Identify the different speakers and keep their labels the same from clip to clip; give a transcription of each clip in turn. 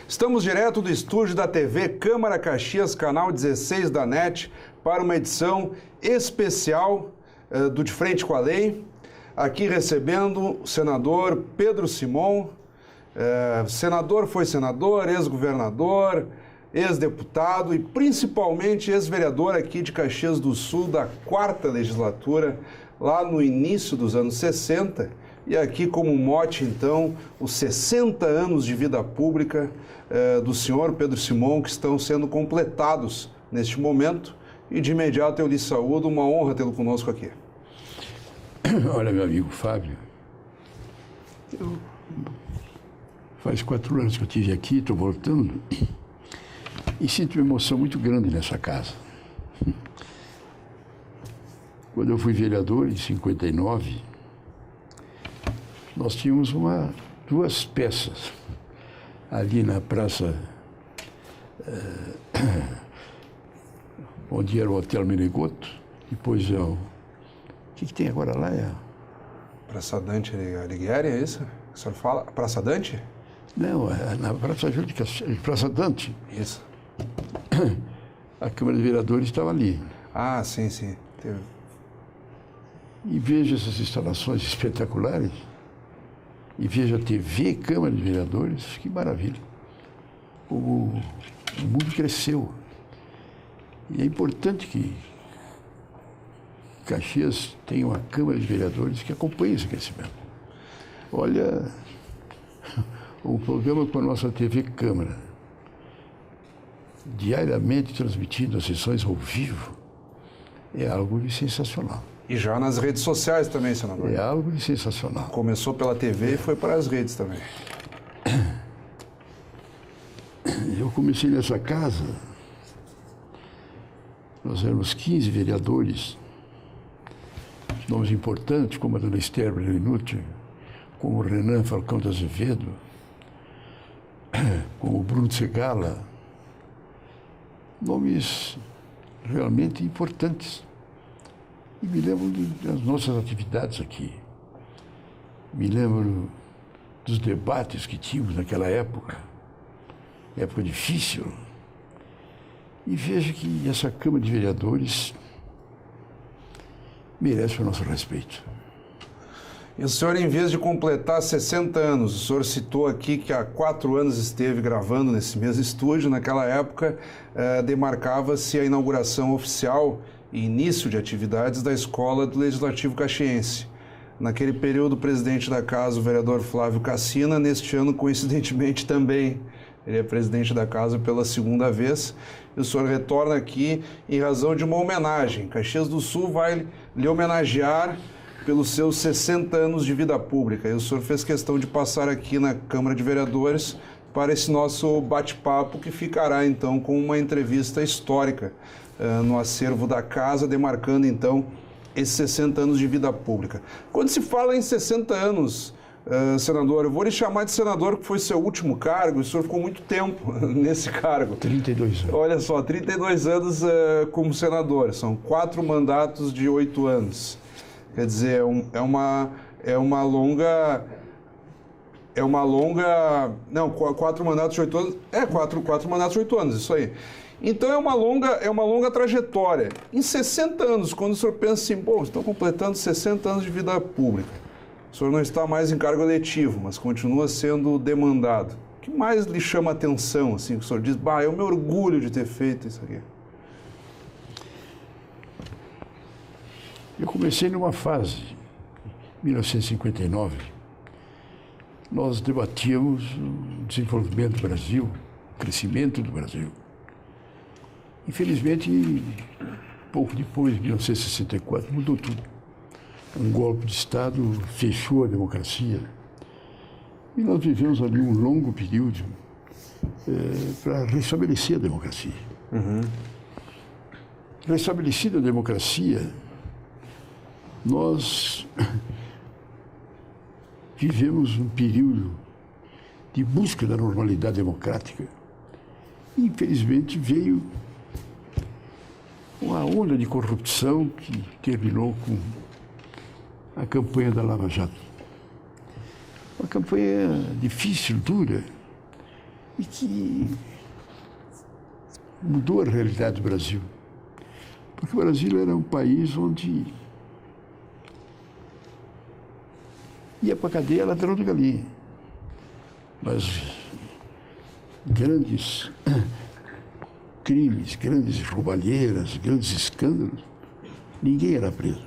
Speaker 1: Estamos direto do estúdio da TV Câmara Caxias, canal 16 da NET, para uma edição especial do De Frente com a Lei. Aqui recebendo o senador Pedro Simon. Foi senador, ex-governador, ex-deputado e principalmente ex-vereador aqui de Caxias do Sul da 4ª legislatura, lá no início dos anos 60. E aqui como mote, então, os 60 anos de vida pública do senhor Pedro Simon, que estão sendo completados neste momento. E de imediato eu lhe saúdo, uma honra tê-lo conosco aqui.
Speaker 2: Olha, meu amigo Fábio, faz 4 anos que eu estive aqui, estou voltando, e sinto uma emoção muito grande nessa casa. Quando eu fui vereador, em 59, nós tínhamos duas peças ali na praça, onde era o Hotel Menegoto, depois é o que tem agora lá?
Speaker 1: Praça Dante Alighieri, é isso? O senhor fala? Praça Dante?
Speaker 2: Não, é na Praça Júlio de Caxias, Praça Dante.
Speaker 1: Isso.
Speaker 2: A Câmara de Vereadores estava ali.
Speaker 1: Ah, sim, sim.
Speaker 2: E vejo essas instalações espetaculares, e vejo a TV Câmara de Vereadores, que maravilha. O mundo cresceu. E é importante que Caxias tenha uma Câmara de Vereadores que acompanhe esse crescimento. Olha, o programa com a nossa TV Câmara, diariamente transmitindo as sessões ao vivo, é algo de sensacional.
Speaker 1: E já nas redes sociais também, senador?
Speaker 2: É algo de sensacional.
Speaker 1: Começou pela TV e foi para as redes também.
Speaker 2: Eu comecei nessa casa, nós éramos 15 vereadores, nomes importantes, como a dona Esther Benenuti, como o Renan Falcão de Azevedo, como o Bruno Segala, nomes realmente importantes. E me lembro das nossas atividades aqui. Me lembro dos debates que tínhamos naquela época difícil. E vejo que essa Câmara de Vereadores merece o nosso respeito.
Speaker 1: E o senhor, em vez de completar 60 anos, o senhor citou aqui que há 4 anos esteve gravando nesse mesmo estúdio. Naquela época, demarcava-se a inauguração oficial e início de atividades da Escola do Legislativo Caxiense. Naquele período, o presidente da casa, o vereador Flávio Cassina, neste ano, coincidentemente, também. Ele é presidente da casa pela 2ª vez. E o senhor retorna aqui em razão de uma homenagem. Caxias do Sul vai lhe homenagear pelos seus 60 anos de vida pública. E o senhor fez questão de passar aqui na Câmara de Vereadores para esse nosso bate-papo, que ficará, então, com uma entrevista histórica no acervo da casa, demarcando, então, esses 60 anos de vida pública. Quando se fala em 60 anos, senador, eu vou lhe chamar de senador, que foi seu último cargo, o senhor ficou muito tempo nesse cargo.
Speaker 2: 32 anos.
Speaker 1: Olha só, 32 anos como senador, são 4 mandatos de 8 anos. Quer dizer, é uma longa... Não, 4 mandatos de 8 anos... 4 mandatos de 8 anos, isso aí. Então é uma longa trajetória. Em 60 anos, quando o senhor pensa assim, estão completando 60 anos de vida pública. O senhor não está mais em cargo eletivo, mas continua sendo demandado. O que mais lhe chama a atenção, assim, que o senhor diz, eu me orgulho de ter feito isso aqui?
Speaker 2: Eu comecei numa fase, 1959, nós debatíamos o desenvolvimento do Brasil, o crescimento do Brasil. Infelizmente, pouco depois, em 1964, mudou tudo. Um golpe de Estado fechou a democracia. E nós vivemos ali um longo período para restabelecer a democracia.
Speaker 1: Uhum.
Speaker 2: Restabelecida a democracia, nós vivemos um período de busca da normalidade democrática. E, infelizmente, veio uma onda de corrupção que terminou com a campanha da Lava Jato. Uma campanha difícil, dura, e que mudou a realidade do Brasil. Porque o Brasil era um país onde ia para a cadeia ladrão de galinha. Mas grandes crimes, grandes roubalheiras, grandes escândalos, ninguém era preso.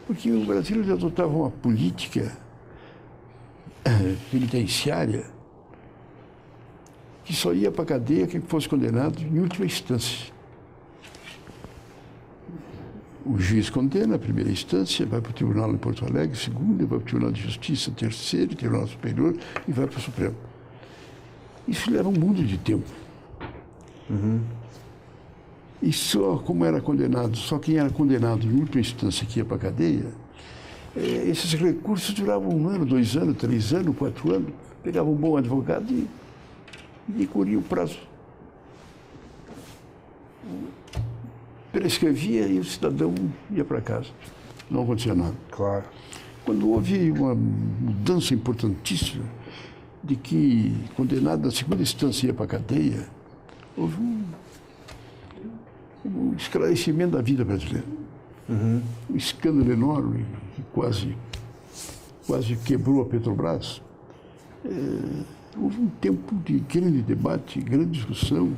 Speaker 2: Porque o Brasil já adotava uma política penitenciária que só ia para a cadeia quem fosse condenado em última instância. O juiz condena a primeira instância, vai para o tribunal em Porto Alegre, segunda, vai para o Tribunal de Justiça, terceiro, Tribunal Superior e vai para o Supremo. Isso leva um mundo de tempo. E só como era condenado, só quem era condenado em última instância que ia para a cadeia, esses recursos duravam 1 ano, 2 anos, 3 anos, 4 anos, pegava um bom advogado e corria o prazo. Prescrevia e o cidadão ia para casa. Não acontecia nada.
Speaker 1: Claro.
Speaker 2: Quando houve uma mudança importantíssima de que condenado na segunda instância ia para a cadeia, houve um esclarecimento da vida brasileira. Um escândalo enorme que quase quebrou a Petrobras. Houve um tempo de grande debate, grande discussão.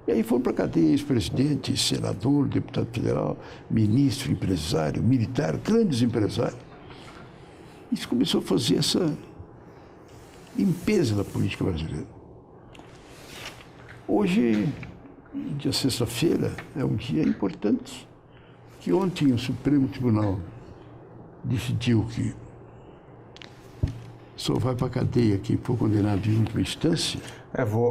Speaker 2: E aí foram para a cadeia ex-presidente, senador, deputado federal, ministro, empresário, militar, grandes empresários. Isso começou a fazer essa limpeza da política brasileira. Hoje, dia sexta-feira, é um dia importante, que ontem o Supremo Tribunal decidiu que só vai para a cadeia quem for condenado em última instância.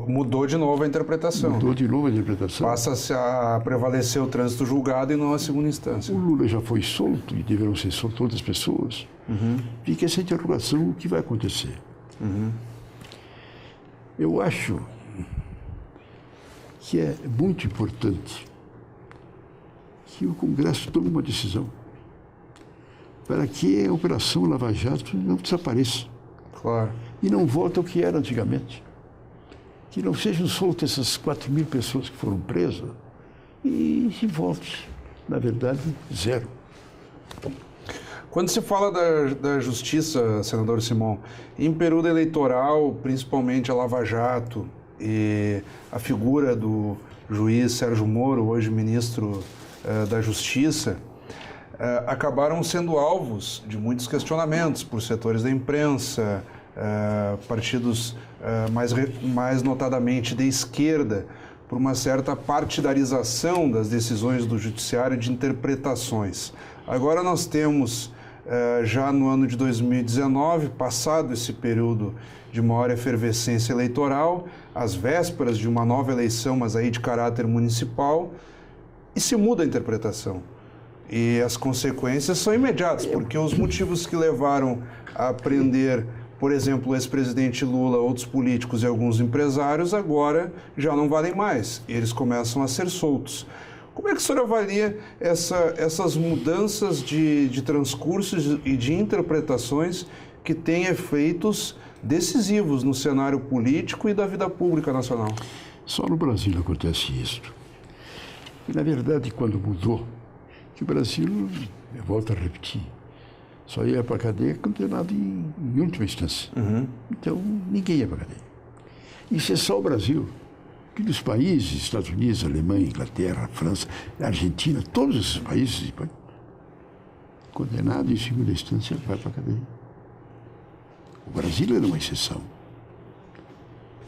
Speaker 1: Mudou de novo a interpretação.
Speaker 2: Mudou de novo a interpretação.
Speaker 1: Passa-se a prevalecer o trânsito julgado e não a segunda instância.
Speaker 2: O Lula já foi solto e deverão ser soltas outras pessoas. Fica essa interrogação, o que vai acontecer? Eu acho que é muito importante que o Congresso tome uma decisão para que a Operação Lava Jato não desapareça.
Speaker 1: Claro.
Speaker 2: E não volte ao que era antigamente. Que não sejam soltas essas 4.000 pessoas que foram presas e se volte, na verdade, zero.
Speaker 1: Quando se fala da justiça, senador Simão, em período eleitoral, principalmente a Lava Jato e a figura do juiz Sérgio Moro, hoje ministro da Justiça, acabaram sendo alvos de muitos questionamentos por setores da imprensa, partidos mais notadamente de esquerda, por uma certa partidarização das decisões do judiciário de interpretações. Agora nós temos, já no ano de 2019, passado esse período de maior efervescência eleitoral, às vésperas de uma nova eleição, mas aí de caráter municipal, e se muda a interpretação. E as consequências são imediatas, porque os motivos que levaram a prender, por exemplo, o ex-presidente Lula, outros políticos e alguns empresários, agora já não valem mais. Eles começam a ser soltos. Como é que o senhor avalia essas mudanças de transcursos e de interpretações que têm efeitos decisivos no cenário político e da vida pública nacional?
Speaker 2: Só no Brasil acontece isso. E, na verdade, quando mudou, que o Brasil, eu volto a repetir, só ia para a cadeia condenado em última instância. Então, ninguém ia para a cadeia. Isso é só o Brasil. Que dos países, Estados Unidos, Alemanha, Inglaterra, França, Argentina, todos esses países, condenado em segunda instância, vai para a cadeia. O Brasil era uma exceção.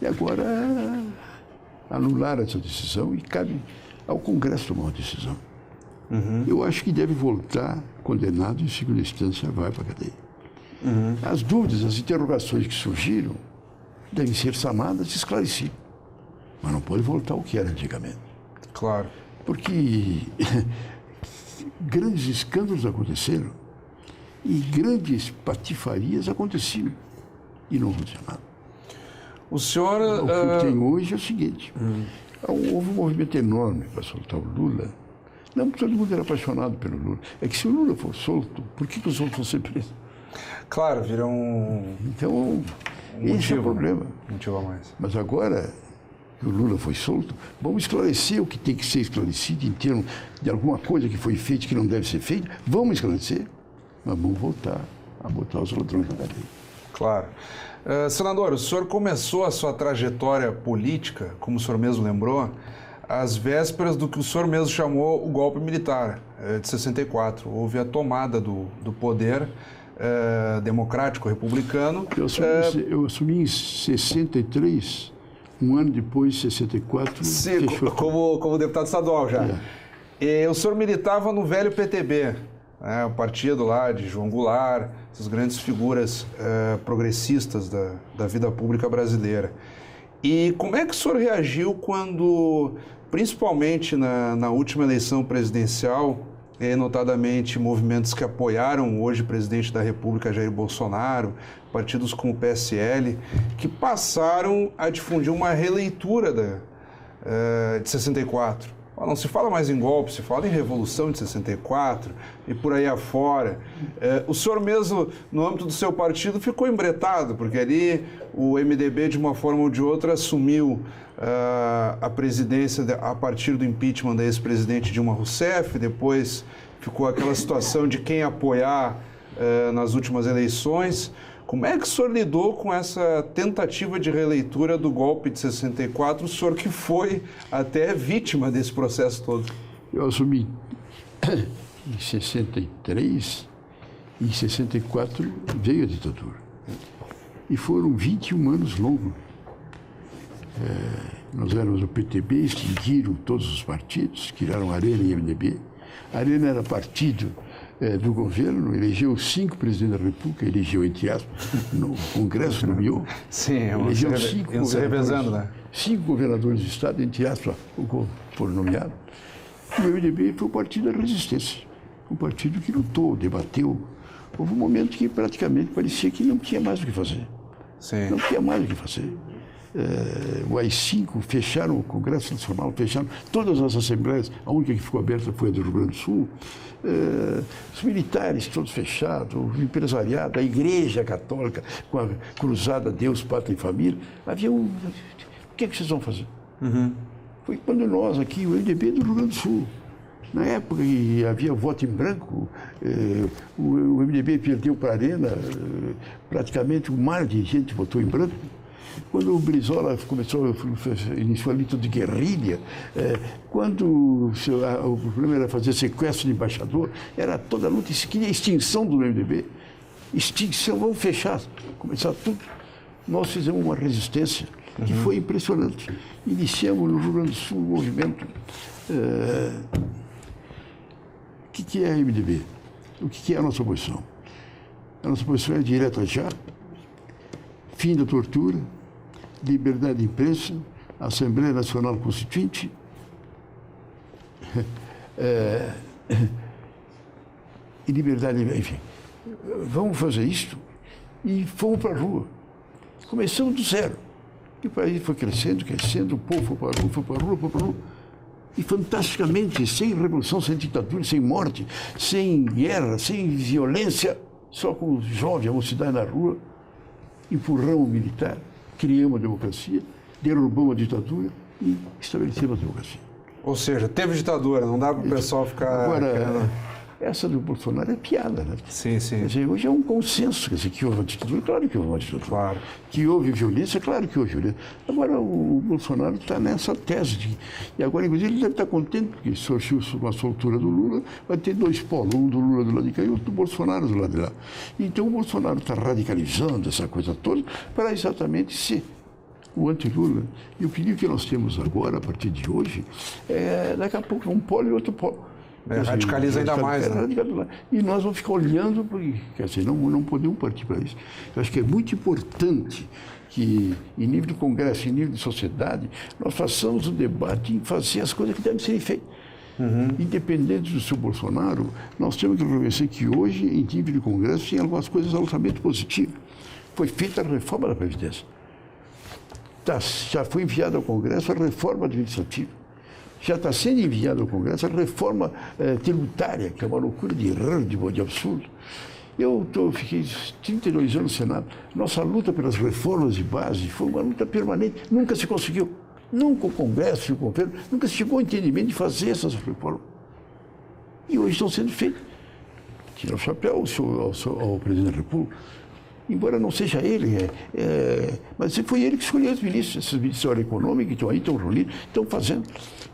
Speaker 2: E agora anular essa decisão e cabe ao Congresso tomar uma decisão. Eu acho que deve voltar condenado em segunda instância, vai para a cadeia. As dúvidas, as interrogações que surgiram devem ser sanadas e esclarecidas. Mas não pode voltar ao que era antigamente.
Speaker 1: Claro.
Speaker 2: Porque grandes escândalos aconteceram e grandes patifarias aconteciam e não aconteceu nada.
Speaker 1: O senhor...
Speaker 2: O que tem hoje é o seguinte. Houve um movimento enorme para soltar o Lula. Não, porque todo mundo era apaixonado pelo Lula. É que se o Lula for solto, por que os outros vão ser presos?
Speaker 1: Claro, viram...
Speaker 2: Então, Esse é o problema.
Speaker 1: Motivo a mais.
Speaker 2: Mas agora que o Lula foi solto, vamos esclarecer o que tem que ser esclarecido em termos de alguma coisa que foi feita que não deve ser feita. Vamos esclarecer, mas vamos voltar a botar os ladrões na cadeia.
Speaker 1: Claro. Senador, o senhor começou a sua trajetória política, como o senhor mesmo lembrou, às vésperas do que o senhor mesmo chamou o golpe militar de 64. Houve a tomada do poder democrático republicano.
Speaker 2: Eu assumi em 63, um ano depois, 64.
Speaker 1: Sim, como deputado estadual já. E o senhor militava no velho PTB, o partido lá de João Goulart, essas grandes figuras progressistas da vida pública brasileira. E como é que o senhor reagiu quando, principalmente na última eleição presidencial, notadamente movimentos que apoiaram hoje o presidente da República, Jair Bolsonaro, partidos como o PSL, que passaram a difundir uma releitura de 64. Não se fala mais em golpe, se fala em Revolução de 64 e por aí afora. O senhor mesmo, no âmbito do seu partido, ficou embretado, porque ali o MDB, de uma forma ou de outra, assumiu a presidência a partir do impeachment da ex-presidente Dilma Rousseff, depois ficou aquela situação de quem apoiar nas últimas eleições. Como é que o senhor lidou com essa tentativa de releitura do golpe de 64, o senhor que foi até vítima desse processo todo?
Speaker 2: Eu assumi em 63, em 64 veio a ditadura. E foram 21 anos longos. Nós éramos o PTB, extinguiram todos os partidos, criaram a Arena e MDB. A Arena era partido do governo, elegeu 5 presidentes da República, elegeu, entre aspas, no Congresso, nomeou.
Speaker 1: Sim,
Speaker 2: elegeu 5
Speaker 1: governadores, revezando, né?
Speaker 2: 5 governadores do Estado, entre aspas, foram nomeados. E o MDB foi o partido da resistência, um partido que lutou, debateu. Houve um momento que praticamente parecia que não tinha mais o que fazer.
Speaker 1: Sim.
Speaker 2: Não tinha mais o que fazer. O AI-5 fecharam o Congresso Nacional, fecharam todas as assembleias, a única que ficou aberta foi a do Rio Grande do Sul. Os militares todos fechados, o empresariado, a Igreja Católica com a cruzada Deus, Pátria e Família. Havia o que é que vocês vão fazer? Foi quando nós aqui, o MDB do Rio Grande do Sul, na época que havia voto em branco, o MDB perdeu para a Arena, praticamente um mar de gente votou em branco. Quando o Brizola iniciou a luta de guerrilha, quando o problema era fazer sequestro de embaixador, era toda a luta, isso queria a extinção do MDB. Extinção, vamos fechar, começar tudo. Nós fizemos uma resistência que foi impressionante. Iniciamos no Rio Grande do Sul um movimento. O que é a MDB? O que é a nossa posição? A nossa posição é direta já, fim da tortura, liberdade de imprensa, Assembleia Nacional Constituinte, e liberdade, enfim. Vamos fazer isto e fomos para a rua. Começamos do zero. E o país foi crescendo, crescendo, o povo foi para a rua, foi para a rua, foi para a rua. E fantasticamente, sem revolução, sem ditadura, sem morte, sem guerra, sem violência, só com os jovens, a mocidade na rua, empurramos o militar, criamos a democracia, derrubamos a ditadura e estabelecemos a democracia.
Speaker 1: Ou seja, teve ditadura, não dá para o pessoal ficar...
Speaker 2: Agora, essa do Bolsonaro é piada, né?
Speaker 1: Sim, sim.
Speaker 2: Quer dizer, hoje é um consenso, quer dizer, que houve uma ditadura, claro que houve uma ditadura.
Speaker 1: Claro.
Speaker 2: Que houve violência, claro que houve violência. Agora, o Bolsonaro está nessa tese. E agora, inclusive, ele deve estar contente, porque surgiu com a soltura do Lula, vai ter 2 polos, um do Lula do lado de cá e outro do Bolsonaro do lado de lá. Então, o Bolsonaro está radicalizando essa coisa toda para exatamente ser o anti-Lula. E o perigo que nós temos agora, a partir de hoje, é daqui a pouco um polo e outro polo.
Speaker 1: Radicaliza ainda mais, né?
Speaker 2: E nós vamos ficar olhando, porque, quer dizer, não podemos partir para isso. Eu acho que é muito importante que, em nível de Congresso, em nível de sociedade, nós façamos um debate em fazer as coisas que devem ser feitas. Independente do seu Bolsonaro, nós temos que reconhecer que hoje, em nível de Congresso, tem algumas coisas altamente positivas. Foi feita a reforma da Previdência. Já foi enviada ao Congresso a reforma administrativa. Já está sendo enviada ao Congresso a reforma tributária, que é uma loucura de erro, de absurdo. Fiquei 32 anos no Senado. Nossa luta pelas reformas de base foi uma luta permanente. Nunca se conseguiu. Nunca o Congresso e o governo, nunca se chegou ao entendimento de fazer essas reformas. E hoje estão sendo feitas. Tira o chapéu ao presidente da República. Embora não seja ele, mas foi ele que escolheu os ministros. Esses ministros da área econômica que estão aí, estão reunidos, estão fazendo.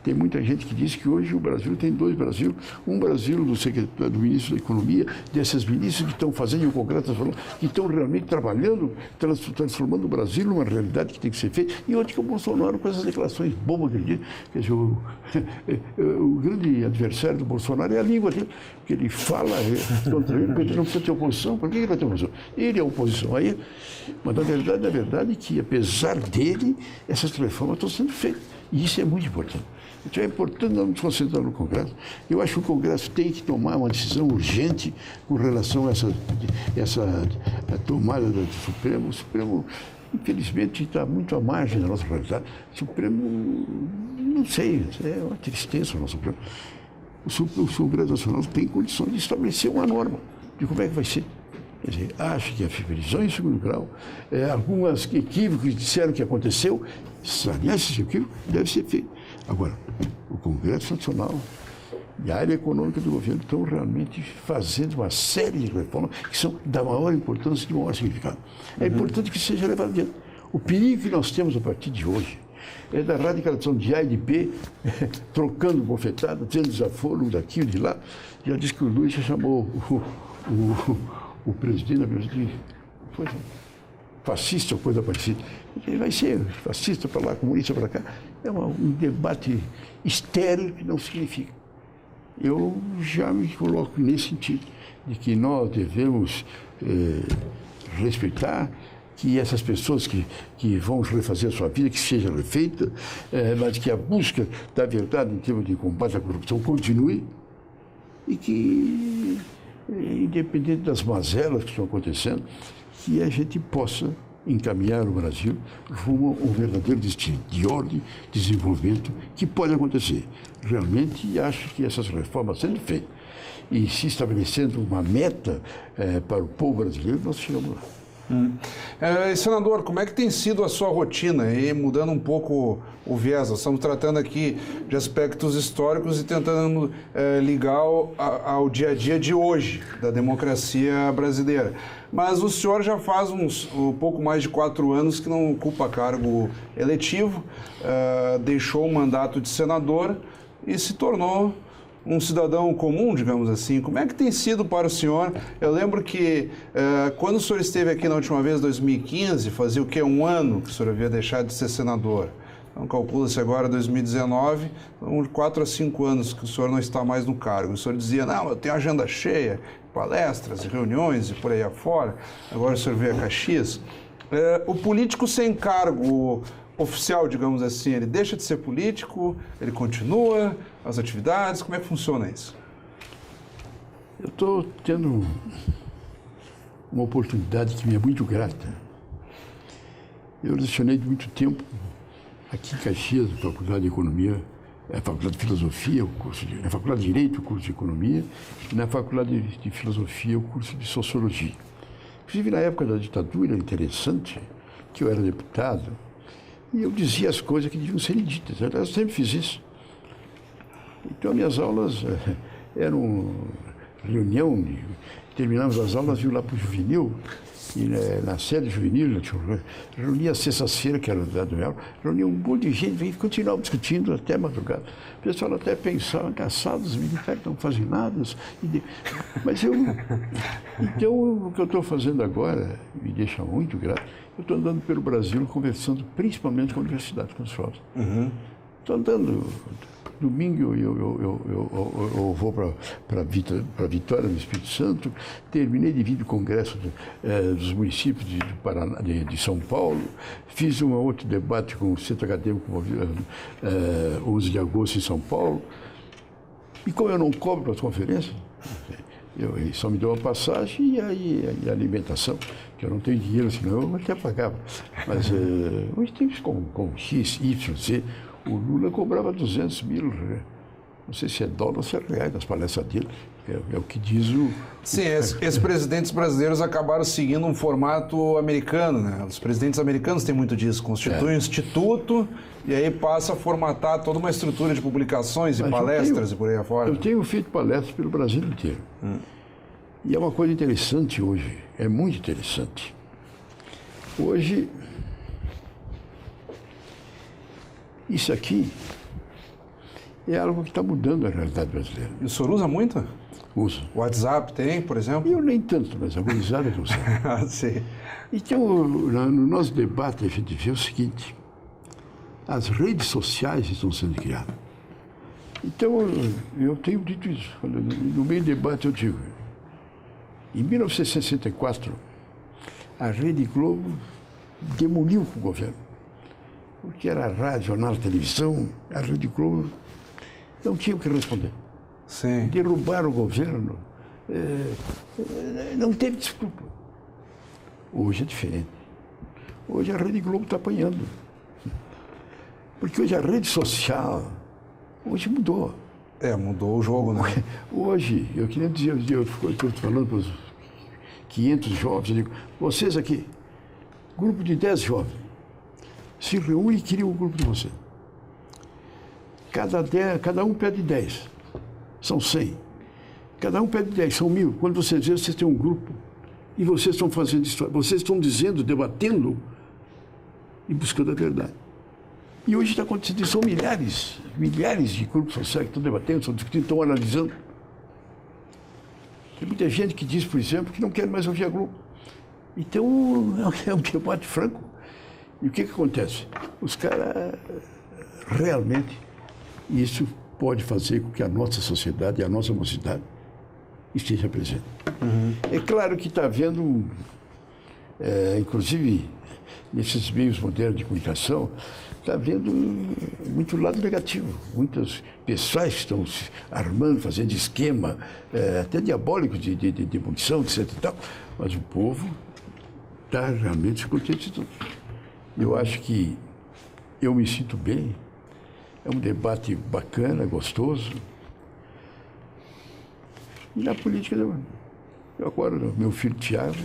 Speaker 2: Tem muita gente que diz que hoje o Brasil tem dois Brasil. Um Brasil do ministro da Economia, desses ministros que estão fazendo, e o Congresso está falando, que estão realmente trabalhando, transformando o Brasil numa realidade que tem que ser feita, e outro que é o Bolsonaro com essas declarações bobas que ele diz. Quer dizer, o grande adversário do Bolsonaro é a língua dele, que ele fala contra ele, porque ele não precisa ter oposição. Por que ele vai ter oposição? Ele é oposição a ele, mas na verdade é que, apesar dele, essas reformas estão sendo feitas. E isso é muito importante. Então é importante nós nos concentrar no Congresso. Eu acho que o Congresso tem que tomar uma decisão urgente com relação a essa tomada do Supremo. O Supremo, infelizmente, está muito à margem da nossa realidade. O Supremo, não sei, é uma tristeza o nosso Supremo. O Congresso Nacional tem condições de estabelecer uma norma de como é que vai ser. Quer dizer, acho que a prisão em segundo grau, algumas equívocos disseram que aconteceu, esse equívoco deve ser feito. Agora, o Congresso Nacional e a área econômica do governo estão realmente fazendo uma série de reformas que são da maior importância e de maior significado. É importante que seja levado adiante. O perigo que nós temos a partir de hoje é da radicalização de A e de B, trocando bofetada, tendo desaforo um daqui e de lá. Já disse que o Luiz já chamou o presidente da Brasil foi fascista ou coisa parecida. Ele vai ser fascista para lá, comunista para cá. É um debate estéril que não significa. Eu já me coloco nesse sentido, de que nós devemos respeitar que essas pessoas que vão refazer a sua vida, que seja refeita, mas que a busca da verdade em termos de combate à corrupção continue e que, independente das mazelas que estão acontecendo, que a gente possa encaminhar o Brasil rumo a um verdadeiro destino de ordem, desenvolvimento, que pode acontecer. Realmente acho que essas reformas sendo feitas e se estabelecendo uma meta para o povo brasileiro, nós chegamos lá.
Speaker 1: Senador, como é que tem sido a sua rotina? E mudando um pouco o viés, nós estamos tratando aqui de aspectos históricos e tentando ligar ao dia a dia de hoje, da democracia brasileira. Mas o senhor já faz um pouco mais de 4 anos que não ocupa cargo eletivo, deixou o mandato de senador e se tornou um cidadão comum, digamos assim. Como é que tem sido para o senhor? Eu lembro que quando o senhor esteve aqui na última vez, em 2015, fazia o quê? 1 ano que o senhor havia deixado de ser senador. Então calcula-se agora 2019, então 4 a 5 anos que o senhor não está mais no cargo. O senhor dizia, não, eu tenho agenda cheia, palestras, reuniões e por aí afora. Agora o senhor veio a Caxias. O político sem cargo oficial, digamos assim, ele deixa de ser político, ele continua as atividades, como é que funciona isso?
Speaker 2: Eu estou tendo uma oportunidade que me é muito grata. Eu lecionei de muito tempo aqui em Caxias, na Faculdade de Economia, na Faculdade de Filosofia, na Faculdade de Direito, o curso de Economia, e na Faculdade de Filosofia, o curso de Sociologia. Inclusive, na época da ditadura, interessante, que eu era deputado, e eu dizia as coisas que deviam ser ditas. Eu sempre fiz isso. Então, minhas aulas eram reunião, terminávamos as aulas, ia lá para o Juvenil, e na sede juvenil, reunia às sextas-feiras, que era dado aula, reunia um monte de gente, e continuava discutindo até madrugada. O pessoal até pensava, engraçados, os militares não fazem nada. Mas então, o que eu estou fazendo agora, me deixa muito grato, eu estou andando pelo Brasil, conversando principalmente com a universidade, com os jovens. Estou andando. Domingo eu vou para Vitória, no Espírito Santo. Terminei de vir do Congresso dos Municípios de São Paulo. Fiz um outro debate com o Centro Acadêmico 11 de agosto em São Paulo. E como eu não cobro para as conferências, eu só me deu a passagem e a alimentação, que eu não tenho dinheiro, senão eu até pagava. Mas hoje tem com X, Y, Z. O Lula cobrava 200 mil, não sei se é dólar ou se é reais nas palestras dele, É o que diz o...
Speaker 1: Sim, esses presidentes brasileiros acabaram seguindo um formato americano, né? Os presidentes americanos têm muito disso, constituem um instituto e aí passa a formatar toda uma estrutura de publicações e palestras e por aí afora.
Speaker 2: Eu tenho feito palestras pelo Brasil inteiro. E é uma coisa interessante hoje, é muito interessante. Hoje, isso aqui é algo que está mudando a realidade brasileira.
Speaker 1: E o senhor usa muito?
Speaker 2: Uso.
Speaker 1: O WhatsApp tem, por exemplo?
Speaker 2: Eu nem tanto, mas a gurizada que usa.
Speaker 1: Sim.
Speaker 2: Então, no nosso debate, a gente vê o seguinte: as redes sociais estão sendo criadas. Então, eu tenho dito isso. No meio do debate, eu digo: em 1964, a Rede Globo demoliu o governo. Porque era rádio, jornal, televisão, a Rede Globo não tinha o que responder.
Speaker 1: Sim.
Speaker 2: Derrubaram o governo, não teve desculpa. Hoje é diferente. Hoje a Rede Globo está apanhando. Porque hoje a rede social, hoje mudou.
Speaker 1: Mudou o jogo, né?
Speaker 2: Hoje, eu queria dizer, eu estou falando para os 500 jovens, eu digo, vocês aqui, grupo de 10 jovens, se reúnem e criam um grupo de vocês. Cada um pede 10. São 100. Cada um pede 10, são 1000. Quando vocês veem, vocês têm um grupo e vocês estão fazendo história. Vocês estão dizendo, debatendo e buscando a verdade. E hoje está acontecendo isso. São milhares de grupos sociais que estão debatendo, estão discutindo, estão analisando. Tem muita gente que diz, por exemplo, que não quer mais ouvir a Globo. Então, é um debate franco. E o que acontece? Os caras realmente, isso pode fazer com que a nossa sociedade e a nossa mocidade esteja presente. É claro que está havendo, inclusive nesses meios modernos de comunicação, está havendo muito lado negativo. Muitas pessoas estão se armando, fazendo esquema, até diabólico de munição, etc. E tal. Mas o povo está realmente contente de tudo. Eu acho que eu me sinto bem. É um debate bacana, gostoso. E na política, eu agora, meu filho Tiago,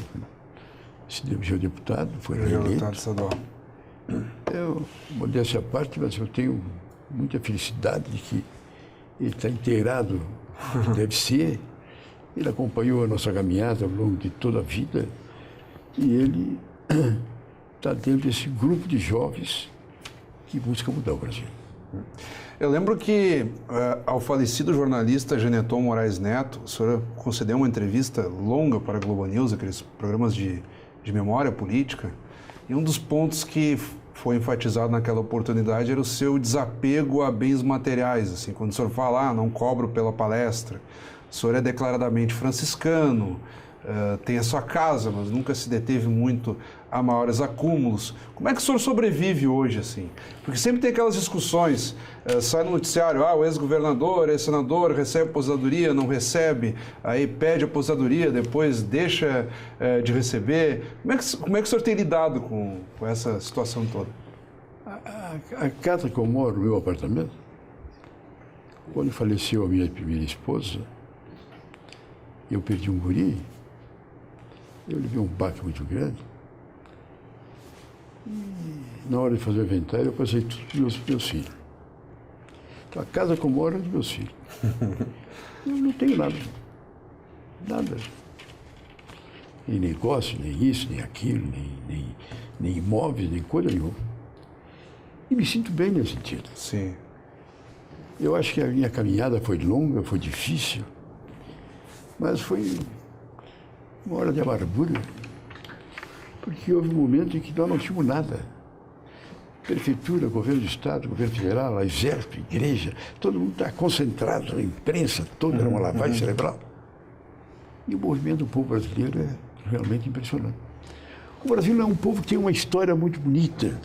Speaker 2: se elegeu deputado, foi reeleito. Eu, modéstia à parte, mas eu tenho muita felicidade de que ele está inteirado, deve ser. Ele acompanhou a nossa caminhada ao longo de toda a vida e ele está dentro desse grupo de jovens que busca mudar o Brasil.
Speaker 1: Eu lembro que ao falecido jornalista Geneton Moraes Neto, o senhor concedeu uma entrevista longa para a Globo News, aqueles programas de memória política, e um dos pontos que foi enfatizado naquela oportunidade era o seu desapego a bens materiais. Assim, quando o senhor fala, não cobro pela palestra, o senhor é declaradamente franciscano, tem a sua casa, mas nunca se deteve muito a maiores acúmulos. Como é que o senhor sobrevive hoje, assim? Porque sempre tem aquelas discussões, sai no noticiário, o ex-governador, ex-senador, recebe aposentadoria, não recebe, aí pede aposentadoria, depois deixa de receber. Como é que o senhor tem lidado com essa situação toda?
Speaker 2: A casa que eu moro, o meu apartamento, quando faleceu a minha primeira esposa, eu perdi um guri, eu levei um baque muito grande. E na hora de fazer o inventário, eu passei tudo para os meus filhos. Então, a casa que eu moro é dos meus filhos. Eu não tenho nada. Nada. Nem negócio, nem isso, nem aquilo, nem imóveis, nem coisa nenhuma. E me sinto bem nesse sentido.
Speaker 1: Sim.
Speaker 2: Eu acho que a minha caminhada foi longa, foi difícil, mas foi uma hora de amargura, porque houve um momento em que nós não tínhamos nada. Prefeitura, governo do Estado, governo federal, exército, igreja, todo mundo está concentrado, a imprensa toda era uma lavagem cerebral. E o movimento do povo brasileiro é realmente impressionante. O Brasil é um povo que tem uma história muito bonita.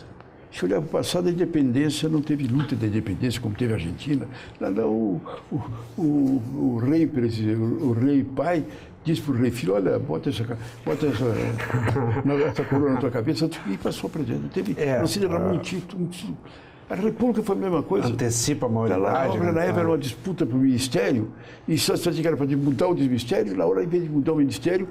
Speaker 2: Se olhar para o passado, a independência não teve luta da independência como teve a Argentina. O rei pai disse para o rei filho, olha, bota essa coroa na tua cabeça, e passou para dentro. Não se derramou um título. A República foi a mesma coisa.
Speaker 1: Antecipa a maioridade.
Speaker 2: Na época era uma disputa para o Ministério, e só se fazia para mudar o Ministério, e na hora, em vez de mudar o Ministério,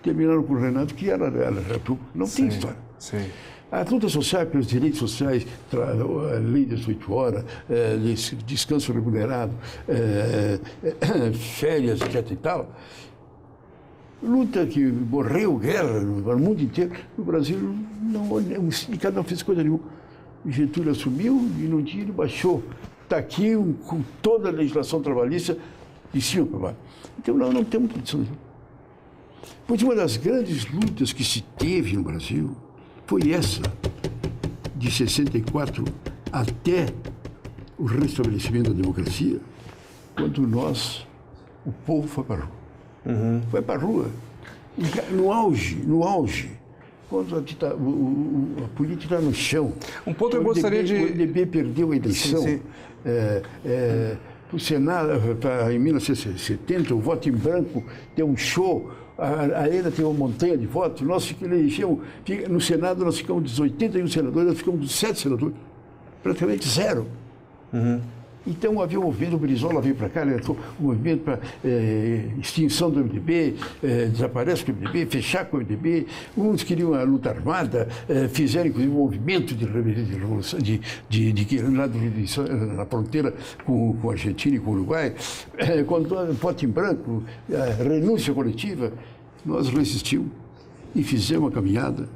Speaker 2: terminaram com o Renato, que era a República. Não tem história.
Speaker 1: Sim.
Speaker 2: A luta social pelos direitos sociais, a lei das 8 horas, descanso remunerado, férias, etc. e tal. Luta que morreu, guerra no mundo inteiro. No Brasil, e cada um fez coisa nenhuma. O Getúlio assumiu e no dia ele baixou. Está aqui com toda a legislação trabalhista de cima para baixo. Então, nós não temos condições. Pois uma das grandes lutas que se teve no Brasil foi essa, de 64 até o restabelecimento da democracia, quando o povo foi para a rua. Foi para a rua. No auge, quando a política está no chão.
Speaker 1: Um ponto eu gostaria de...
Speaker 2: O MDB perdeu a eleição.
Speaker 1: Sim.
Speaker 2: O Senado, em 1970, o voto em branco deu um show. A Arena tem uma montanha de votos. Nós elegemos, no Senado nós ficamos dos 81 senadores, nós ficamos dos 7 senadores. Praticamente zero. Então havia um movimento, o Brizola veio para cá, levantou um movimento para extinção do MDB, desaparece com o MDB, fechar com o MDB. Uns queriam a luta armada, fizeram inclusive um movimento de revolução, na fronteira com a Argentina e com o Uruguai. Quando voto em branco, renúncia coletiva, nós resistimos e fizemos uma caminhada.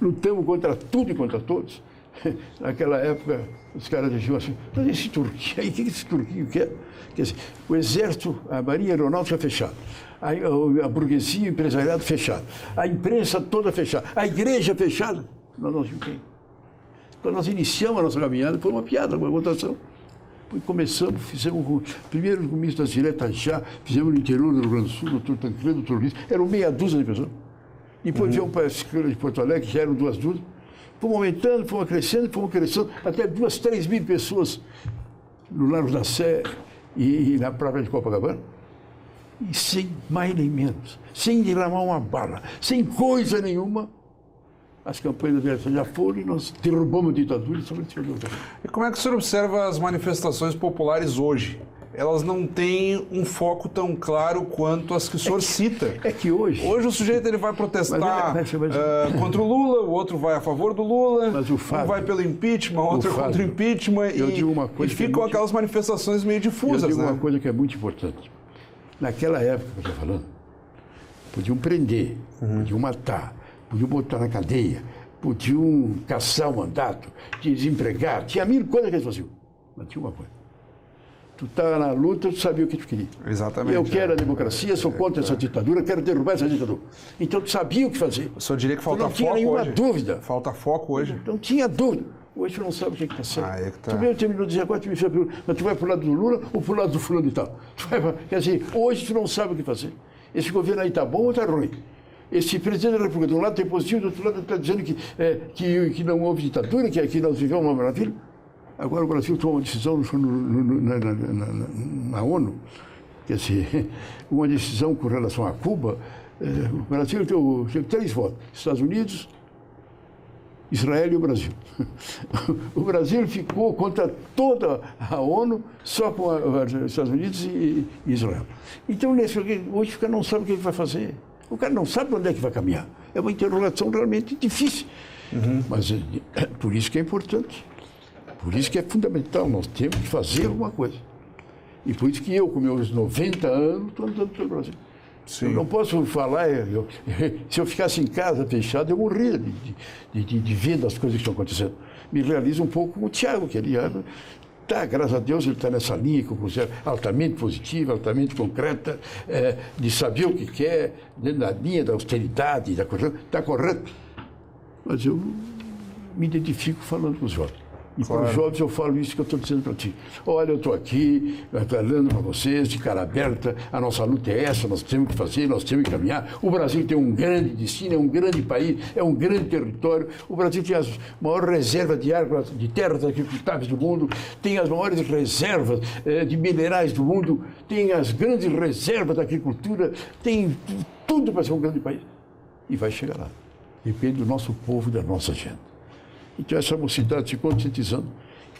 Speaker 2: Lutamos contra tudo e contra todos. Naquela época, os caras diziam assim, mas esse Turquia aí, o que esse Turquia quer? Quer dizer, o exército, a marinha aeronáutica fechada, a burguesia, o empresariado fechado, a imprensa toda fechada, a igreja fechada. Nós vimos quem? Quando nós iniciamos a nossa caminhada, foi uma piada, uma votação. Começamos, fizemos primeiro no começo das diretas já, fizemos no interior do Rio Grande do Sul, doutor Tancredo, doutor Luiz, eram meia dúzia de pessoas. Depois viemos para a escola de Porto Alegre, que já eram 2 dúzias. Fomos aumentando, fomos crescendo, até 2, 3 mil pessoas no Largo da Sé e na praia de Copacabana. E sem mais nem menos, sem derramar uma bala, sem coisa nenhuma, as campanhas da direita já foram e nós derrubamos a ditadura e sobrevivemos.
Speaker 1: E como é que o senhor observa as manifestações populares hoje? Elas não têm um foco tão claro quanto as que o senhor cita.
Speaker 2: É que hoje...
Speaker 1: Hoje o sujeito ele vai protestar contra o Lula, o outro vai a favor do Lula, um vai pelo impeachment, outro contra o impeachment, e ficam aquelas manifestações meio difusas.
Speaker 2: Eu digo uma coisa que é muito importante. Naquela época que eu estou falando, podiam prender, podiam matar, podiam botar na cadeia, podiam caçar o mandato, desempregar, tinha 1000 coisas que eles faziam. Mas tinha uma coisa. Tu estava na luta, tu sabia o que tu queria.
Speaker 1: Exatamente.
Speaker 2: Eu quero a democracia, sou contra essa ditadura, quero derrubar essa ditadura. Então tu sabia o que fazer.
Speaker 1: O senhor diria que falta foco hoje?
Speaker 2: Não tinha nenhuma dúvida.
Speaker 1: Falta foco hoje?
Speaker 2: Não tinha dúvida. Hoje tu não sabe o que está certo.
Speaker 1: É que tá.
Speaker 2: Tu mesmo terminou de dizer agora, mas tu vai para o lado do Lula ou para o lado do fulano e tal. Quer dizer, hoje tu não sabe o que fazer. Esse governo aí está bom ou está ruim? Esse presidente da República, de um lado tem positivo, do outro lado está dizendo que não houve ditadura, que nós vivemos uma maravilha. Agora o Brasil tomou uma decisão na ONU, quer dizer, uma decisão com relação a Cuba. O Brasil teve 3 votos, Estados Unidos, Israel e o Brasil. O Brasil ficou contra toda a ONU, só com os Estados Unidos e Israel. Então, hoje o cara não sabe o que ele vai fazer. O cara não sabe onde é que vai caminhar. É uma interrogação realmente difícil. Mas por isso que é importante. Por isso que é fundamental, nós temos que fazer alguma coisa. E por isso que eu, com meus 90 anos, estou andando pelo Brasil. Sim. Eu não posso falar, se eu ficasse em casa fechado, eu morria de ver das coisas que estão acontecendo. Me realizo um pouco com o Thiago, que ele graças a Deus, ele está nessa linha que eu considero altamente positiva, altamente concreta, de saber o que quer, na linha da austeridade, está correto. Mas eu me identifico falando com os jovens. E para os jovens eu falo isso que eu estou dizendo para ti. Olha, eu estou aqui, falando para vocês, de cara aberta, a nossa luta é essa, nós temos que fazer, nós temos que caminhar. O Brasil tem um grande destino, é um grande país, é um grande território. O Brasil tem as maiores reservas de terras agricultáveis do mundo, tem as maiores reservas de minerais do mundo, tem as grandes reservas da agricultura, tem tudo para ser um grande país. E vai chegar lá. Depende do nosso povo e da nossa gente. Então, essa mocidade se conscientizando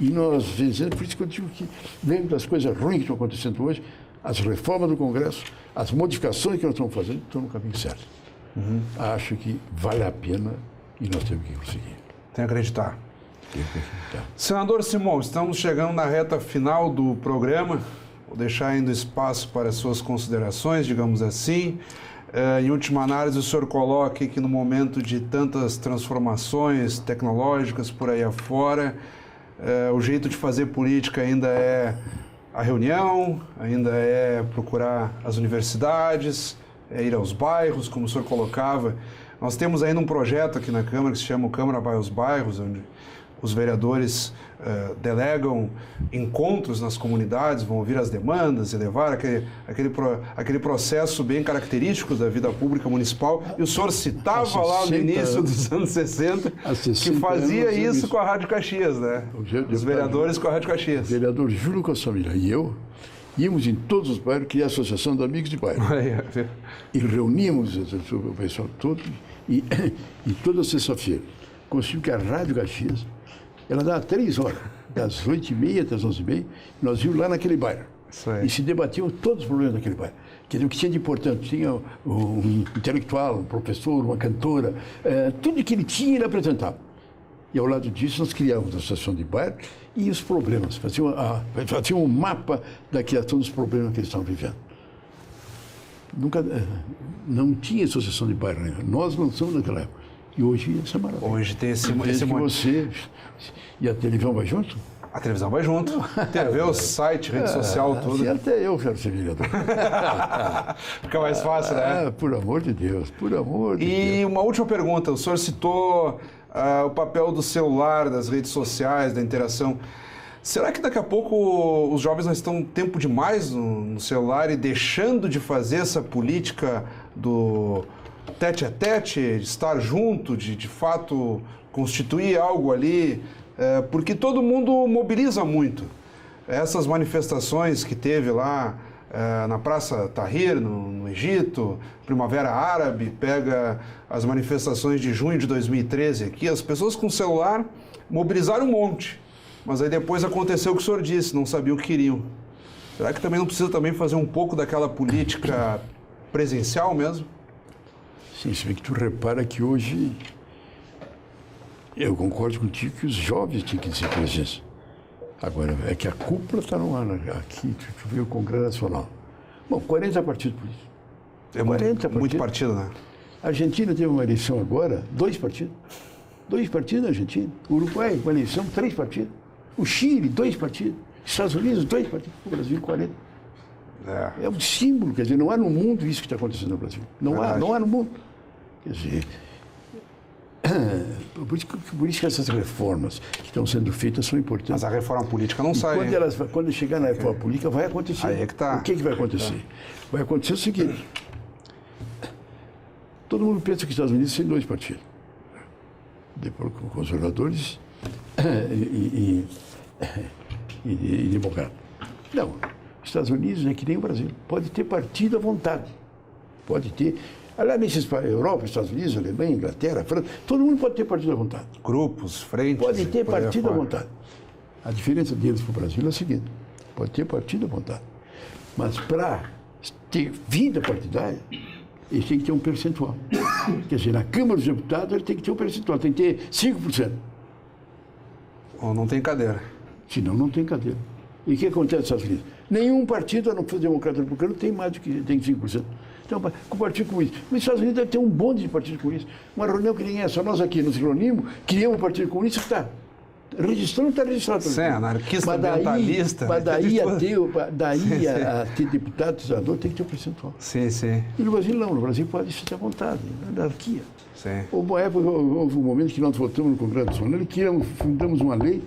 Speaker 2: E nós vencemos, por isso que eu digo que, dentro das coisas ruins que estão acontecendo hoje, as reformas do Congresso, as modificações que nós estamos fazendo, estão no caminho certo. Acho que vale a pena e nós temos que conseguir.
Speaker 1: Tem que acreditar. Senador Simão, estamos chegando na reta final do programa. Vou deixar ainda espaço para as suas considerações, digamos assim. Em última análise, o senhor coloca que no momento de tantas transformações tecnológicas por aí afora, o jeito de fazer política ainda é a reunião, ainda é procurar as universidades, é ir aos bairros, como o senhor colocava. Nós temos ainda um projeto aqui na Câmara que se chama o Câmara vai aos bairros, onde os vereadores delegam encontros nas comunidades, vão ouvir as demandas e levar aquele processo bem característico da vida pública municipal. E o senhor citava lá no início dos anos 60 que fazia isso com a Rádio Caxias, né? Os vereadores com a Rádio Caxias.
Speaker 2: O vereador Júlio Cossamilha e eu íamos em todos os bairros, criar a Associação de Amigos de Bairro. E reuníamos o pessoal todo e toda sexta-feira conseguimos que a Rádio Caxias, ela dava 3 horas, das 8h30 até as 11h30, nós íamos lá naquele bairro. E se debatiam todos os problemas daquele bairro. Quer dizer, o que tinha de importante? Tinha um intelectual, um professor, uma cantora, tudo que ele tinha, ele apresentava. E ao lado disso, nós criávamos a associação de bairro e os problemas. Faziam um mapa da criação dos problemas que eles estavam vivendo. Não tinha associação de bairro, né? Nós lançamos naquela época. E hoje essa maravilha.
Speaker 1: Hoje tem esse
Speaker 2: você e a televisão vai junto?
Speaker 1: A televisão vai junto. TV, o site, rede social, tudo.
Speaker 2: Assim, até eu quero ser vereador.
Speaker 1: Fica mais fácil, né?
Speaker 2: Por amor de Deus, por amor de Deus.
Speaker 1: E uma última pergunta. O senhor citou o papel do celular, das redes sociais, da interação. Será que daqui a pouco os jovens não estão tempo demais no celular e deixando de fazer essa política do tete a tete, de estar junto, de fato constituir algo ali, porque todo mundo mobiliza muito. Essas manifestações que teve lá na Praça Tahrir, no Egito, Primavera Árabe, pega as manifestações de junho de 2013 aqui, as pessoas com celular mobilizaram um monte, mas aí depois aconteceu o que o senhor disse, não sabiam o que queriam. Será que também não precisa também fazer um pouco daquela política presencial mesmo?
Speaker 2: Sim, se bem que tu repara que hoje, eu concordo contigo que os jovens têm que ser presença. Agora, é que a cúpula está no ar, aqui, tu vê o Congresso Nacional. Bom, 40 partidos políticos.
Speaker 1: É muito partido, né?
Speaker 2: A Argentina teve uma eleição agora, 2 partidos. 2 partidos na Argentina. O Uruguai, uma eleição, 3 partidos. O Chile, 2 partidos. Estados Unidos, 2 partidos. O Brasil, 40. É um símbolo, quer dizer, não há no mundo isso que está acontecendo no Brasil. Não há no mundo. Quer dizer, por isso que essas reformas que estão sendo feitas são importantes.
Speaker 1: Mas a reforma política não sai.
Speaker 2: Quando chegar na reforma política, vai acontecer.
Speaker 1: Aí é que tá.
Speaker 2: O que vai acontecer? Vai acontecer o seguinte. Todo mundo pensa que os Estados Unidos têm 2 partidos. Depois, conservadores e democratas. Não. Os Estados Unidos é que nem o Brasil. Pode ter partido à vontade. Pode ter. Aliás, a Europa, Estados Unidos, Alemanha, Inglaterra, França, todo mundo pode ter partido à vontade.
Speaker 1: Grupos, frentes.
Speaker 2: Pode ter partido à vontade. A diferença deles para o Brasil é a seguinte: pode ter partido à vontade. Mas para ter vida partidária, eles têm que ter um percentual. Quer dizer, na Câmara dos Deputados, ele tem que ter um percentual, tem que ter 5%.
Speaker 1: Ou não tem cadeira.
Speaker 2: Senão, não tem cadeira. E o que acontece nos Estados Unidos? Nenhum partido, a não ser democrata republicano, tem mais do que tem 5%. Então, com o Partido Comunista. Nos Estados Unidos deve ter um bonde de Partido Comunista. Uma reunião que nem essa. Nós aqui nos reunimos, criamos o Partido Comunista, está registrado, está registrado.
Speaker 1: Sim, anarquista, ambientalista.
Speaker 2: Mas daí a ter deputado, senador, tem que ter um percentual.
Speaker 1: Sim, sim.
Speaker 2: E no Brasil não, no Brasil pode ser à vontade, anarquia.
Speaker 1: Sim.
Speaker 2: Houve uma época, houve um momento que nós votamos no Congresso Nacional e fundamos uma lei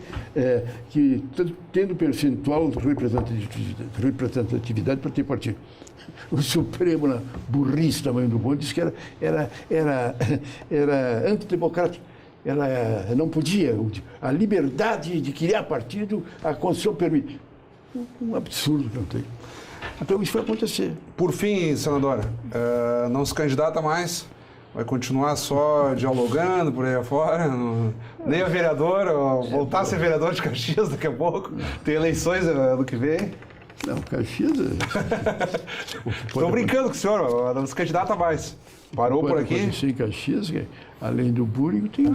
Speaker 2: que, tendo percentual de representatividade para ter partido. O Supremo, na burrice tamanho do mundo, disse que era antidemocrático. Ela não podia. A liberdade de criar partido, a Constituição permite. Um absurdo que não tem. Então isso vai acontecer.
Speaker 1: Por fim, senadora, não se candidata mais? Vai continuar só dialogando por aí afora? Nem a vereador, voltar a ser vereador de Caxias daqui a pouco? Tem eleições ano que vem?
Speaker 2: Não, Caxias...
Speaker 1: Estou brincando com o senhor, não se candidata mais. Parou por aqui?
Speaker 2: Em Caxias, além do Búrigo, tem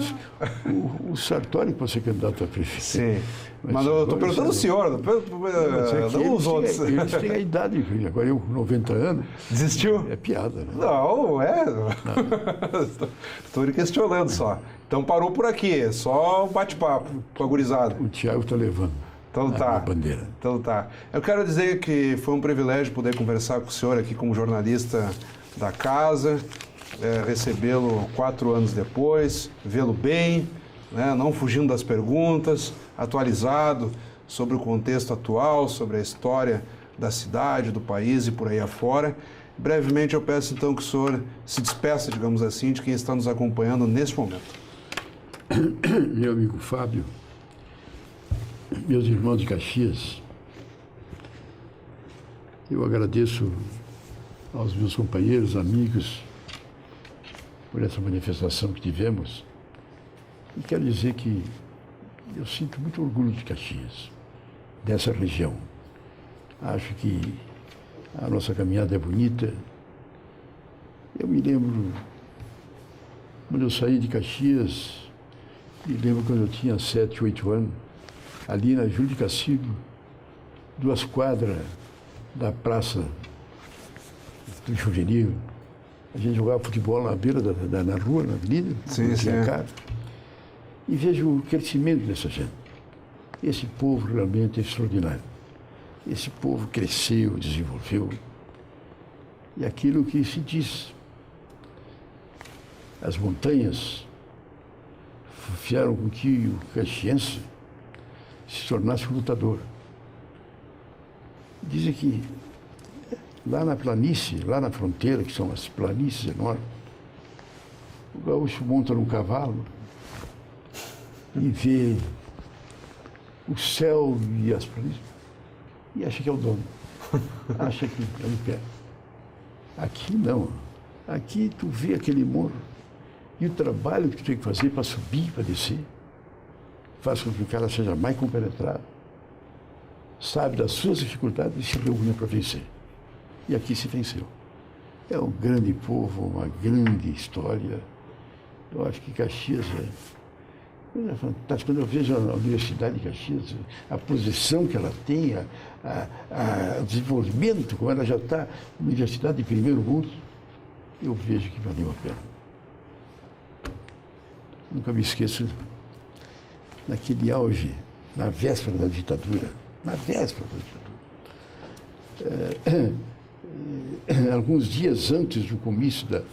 Speaker 2: o Sartori que pode ser candidato a prefeito.
Speaker 1: Sim. Mas eu estou perguntando o senhor, não os outros.
Speaker 2: Eles têm a idade, agora eu, 90 anos.
Speaker 1: Desistiu?
Speaker 2: É piada, né?
Speaker 1: Não, Estou questionando só. Então parou por aqui, é só um bate-papo com a gurizada.
Speaker 2: O Thiago está levando a bandeira.
Speaker 1: Então tá. Eu quero dizer que foi um privilégio poder conversar com o senhor aqui como jornalista da casa, recebê-lo 4 anos depois, vê-lo bem, né, não fugindo das perguntas, atualizado sobre o contexto atual, sobre a história da cidade, do país e por aí afora. Brevemente eu peço então que o senhor se despeça, digamos assim, de quem está nos acompanhando neste momento.
Speaker 2: Meu amigo Fábio, meus irmãos de Caxias, eu agradeço aos meus companheiros, amigos, por essa manifestação que tivemos. E quero dizer que eu sinto muito orgulho de Caxias, dessa região. Acho que a nossa caminhada é bonita. Eu me lembro, quando eu saí de Caxias, me lembro quando eu tinha 7, 8 anos, ali na Júlio de Cassigo, 2 quadras da praça do Juvenil, a gente jogava futebol na beira na rua, na avenida, tinha casa, e vejo o crescimento dessa gente. Esse povo realmente é extraordinário. Esse povo cresceu, desenvolveu, e aquilo que se diz, as montanhas fizeram com que o caxiense se tornasse um lutador. Dizem que lá na planície, lá na fronteira, que são as planícies enormes, o gaúcho monta num cavalo e vê o céu e as planícies e acha que é o dono. Acha que é o pé. Aqui não. Aqui tu vê aquele morro e o trabalho que tu tem que fazer para subir, para descer, faz com que o cara seja mais compenetrado, sabe das suas dificuldades e se reúne para vencer. E aqui se venceu. É um grande povo, uma grande história. Eu acho que Caxias é fantástico. Quando eu vejo a Universidade de Caxias, a posição que ela tem, o desenvolvimento, como ela já está, universidade de primeiro mundo, eu vejo que valeu a pena. Nunca me esqueço, naquele auge, na véspera da ditadura, alguns dias antes do comício da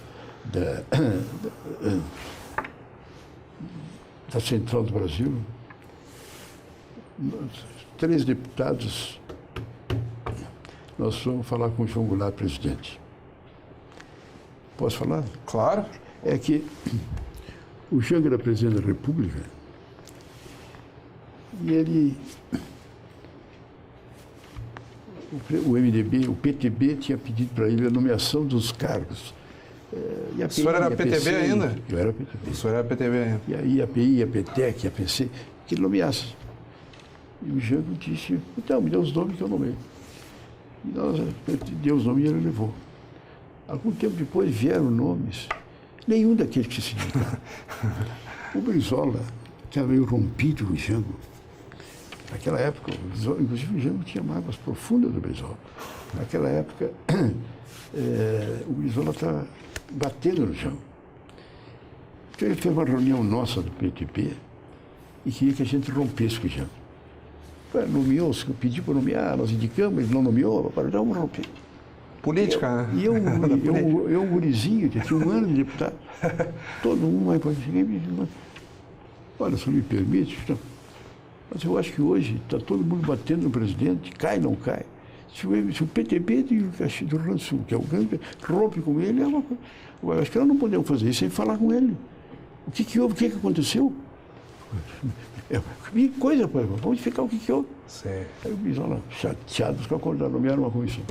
Speaker 2: Central do Brasil, 3 deputados, nós fomos falar com o João Goulart, presidente. Posso falar?
Speaker 1: Claro.
Speaker 2: É que o Jango era presidente da República e ele, o MDB, o PTB tinha pedido para ele a nomeação dos cargos.
Speaker 1: O senhor era PTB ainda?
Speaker 2: Eu era PTB.
Speaker 1: O senhor era PTB ainda.
Speaker 2: E aí a PI, a PTEC, a PC, que ele nomeasse. E o Jango disse, então, me dê os nomes que eu nomeei. E nós deu os nomes e ele levou. Algum tempo depois vieram nomes, nenhum daqueles que se indicaram. O Brizola, que era meio rompido com o Jango. Naquela época, inclusive o Jango tinha mágoas profundas do Brizola. Naquela época, o Brizola estava batendo no Jango. Então ele fez uma reunião nossa do PTP e queria que a gente rompesse com o Jango. Nomeou, pediu para nomear, nós indicamos, ele não nomeou, para dar um romper.
Speaker 1: Política, né?
Speaker 2: E eu, um gurizinho, que tinha 1 ano de deputado, todo mundo, mas cheguei e me disse, olha, se me permite, mas eu acho que hoje está todo mundo batendo no presidente, cai, não cai. Se o PTB do Rio Grande do Sul, que é o grande, rompe com ele, é uma coisa. Eu acho que nós não podemos fazer isso sem falar com ele. O que houve? O que aconteceu? Que coisa, pai, vamos explicar o que houve.
Speaker 1: Sim.
Speaker 2: Aí o Brizola, chateados com a coisa, nomearam uma comissão.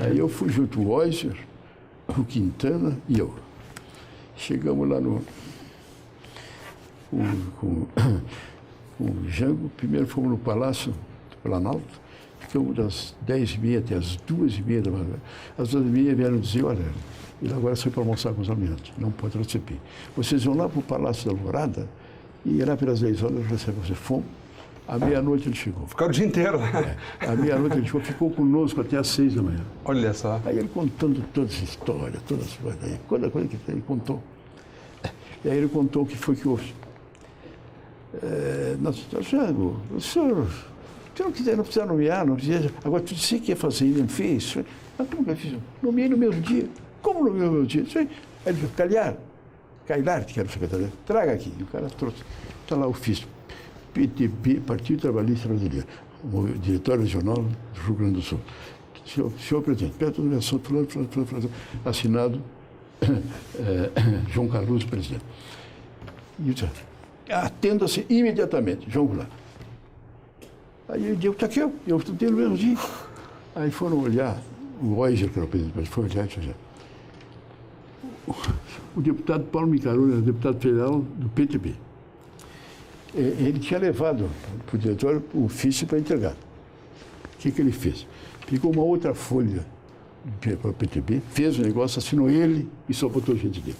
Speaker 2: Aí eu fui junto o Oiser, o Quintana e eu. Chegamos lá com o Jango, primeiro fomos no Palácio do Planalto, ficamos das 10h30 até as 2h30 da manhã. Às 2h30 vieram dizer, olha, ele agora saiu para almoçar com os almirantes, não pode receber. Vocês vão lá para o Palácio da Alvorada e lá pelas 10 horas recebem você. Fomos. À meia-noite ele chegou.
Speaker 1: Ficaram o dia inteiro lá.
Speaker 2: À meia-noite ele chegou, ficou conosco até às 6 da manhã.
Speaker 1: Olha só.
Speaker 2: Aí ele contando toda essa história, toda essa coisa. Cada coisa que ele contou. E aí ele contou o que foi que houve. Jango, o senhor não quiser, não precisa nomear, não precisa. Agora, tu disse que ia fazer e não fez. Mas como que eu fiz? Nomeei no mesmo dia. Como nomeei no mesmo dia? Aí ele disse, Cailhar, que era o secretário, traga aqui. E o cara trouxe. Está lá o ofício. PTB, Partido Trabalhista Brasileiro, o Diretório Regional do Rio Grande do Sul. Senhor presidente, perto do assunto, fulano, assinado João Carlos, presidente. E disse, atenda-se imediatamente, João Goulart. Aí ele disse, está aqui, eu estudei no mesmo dia. Aí foram olhar, o Euger, que era o presidente, foi olhar e disse, o deputado Paulo Micarone era deputado federal do PTB. Ele tinha levado para o diretório o ofício para entregar. O que ele fez? Pegou uma outra folha para o PTB, fez o negócio, assinou ele e só botou gente dele.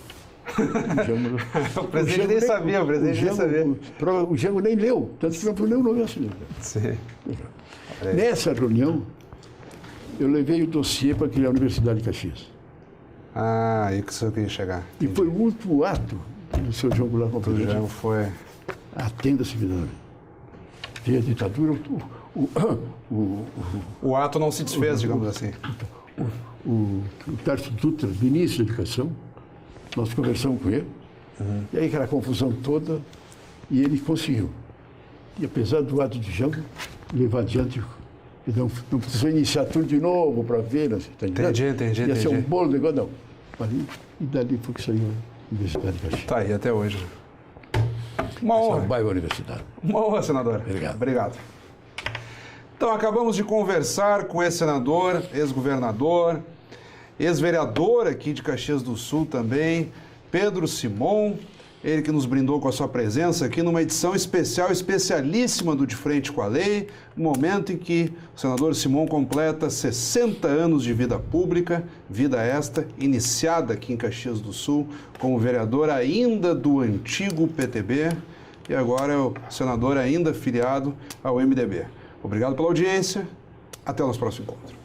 Speaker 1: O presidente nem sabia,
Speaker 2: o Jango nem leu, tanto que não leu o nome assinado.
Speaker 1: Sim.
Speaker 2: Nessa reunião, eu levei o dossiê para criar a Universidade de Caxias.
Speaker 1: Ah, aí que o senhor queria chegar.
Speaker 2: E foi muito o ato do seu João Goulart com
Speaker 1: o Jango foi...
Speaker 2: Atenda-se, vida. Veio a ditadura,
Speaker 1: o ato não se desfez, digamos assim.
Speaker 2: O Tarso Dutra, ministro da Educação, nós conversamos com ele, e aí aquela confusão toda, e ele conseguiu. E apesar do ato de Jango, levar adiante, não precisou iniciar tudo de novo para ver.
Speaker 1: Entendi.
Speaker 2: Ia ser um bolo, negócio, não. E dali foi que saiu a Universidade de Caxias.
Speaker 1: Tá aí até hoje. Uma honra.
Speaker 2: Vai à universidade.
Speaker 1: Uma honra, senador.
Speaker 2: Obrigado.
Speaker 1: Então, acabamos de conversar com esse senador, ex-governador, ex-vereador aqui de Caxias do Sul também, Pedro Simon, ele que nos brindou com a sua presença aqui numa edição especial, especialíssima do De Frente com a Lei, no momento em que o senador Simon completa 60 anos de vida pública, vida esta iniciada aqui em Caxias do Sul, como vereador ainda do antigo PTB e agora é o senador ainda filiado ao MDB. Obrigado pela audiência, até o nosso próximo encontro.